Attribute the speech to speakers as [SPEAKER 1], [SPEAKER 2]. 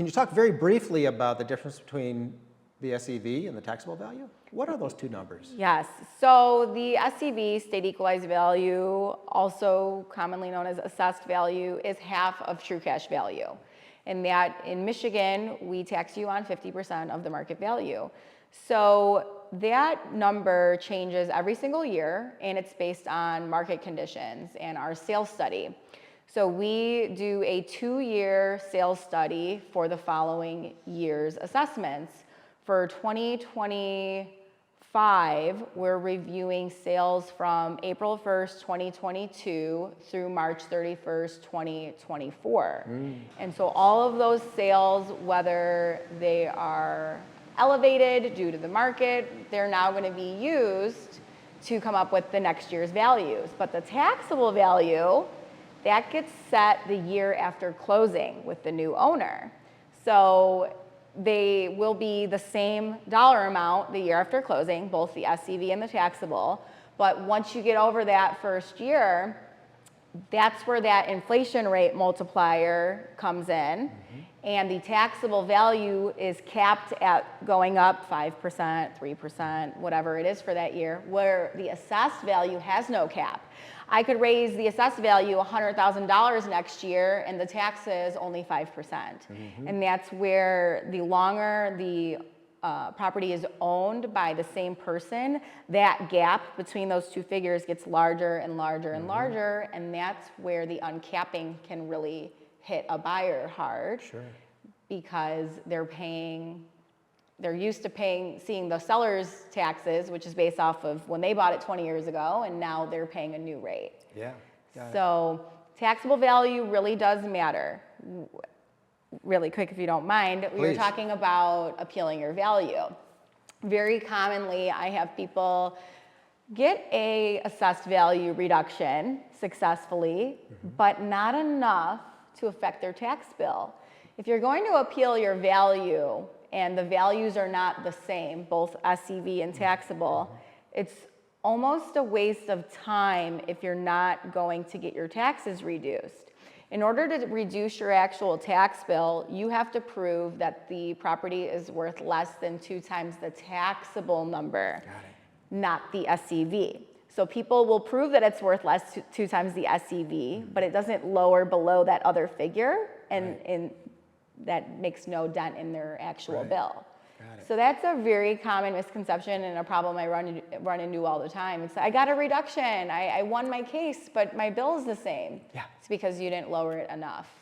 [SPEAKER 1] Can you talk very briefly about the difference between the SEV and the taxable value? What are those two numbers?
[SPEAKER 2] Yes, so the SEV, State Equalized Value, also commonly known as assessed value, is half of true cash value. And that in Michigan, we tax you on 50% of the market value. So that number changes every single year, and it's based on market conditions and our sales study. So we do a 2-year sales study for the following year's assessments. For 2025, we're reviewing sales from April 1st, 2022 through March 31st, 2024. And so all of those sales, whether they are elevated due to the market, they're now going to be used to come up with the next year's values. But the taxable value, that gets set the year after closing with the new owner. So they will be the same dollar amount the year after closing, both the SEV and the taxable. But once you get over that first year, that's where that inflation rate multiplier comes in. And the taxable value is capped at going up 5%, 3%, whatever it is for that year, where the assessed value has no cap. I could raise the assessed value $100,000 next year and the taxes only 5%. And that's where the longer the property is owned by the same person, that gap between those two figures gets larger and larger and larger, and that's where the uncapping can really hit a buyer hard.
[SPEAKER 1] Sure.
[SPEAKER 2] Because they're used to seeing the seller's taxes, which is based off of when they bought it 20 years ago, and now they're paying a new rate.
[SPEAKER 1] Yeah.
[SPEAKER 2] So taxable value really does matter. Really quick, if you don't mind, we were talking about appealing your value. Very commonly, I have people get a assessed value reduction successfully, but not enough to affect their tax bill. If you're going to appeal your value and the values are not the same, both SEV and taxable, it's almost a waste of time if you're not going to get your taxes reduced. In order to reduce your actual tax bill, you have to prove that the property is worth less than 2 times the taxable number, not the SEV. So people will prove that it's worth less 2 times the SEV, but it doesn't lower below that other figure, and that makes no dent in their actual bill. So that's a very common misconception and a problem I run into all the time. It's, I got a reduction, I won my case, but my bill is the same. It's because you didn't lower it enough.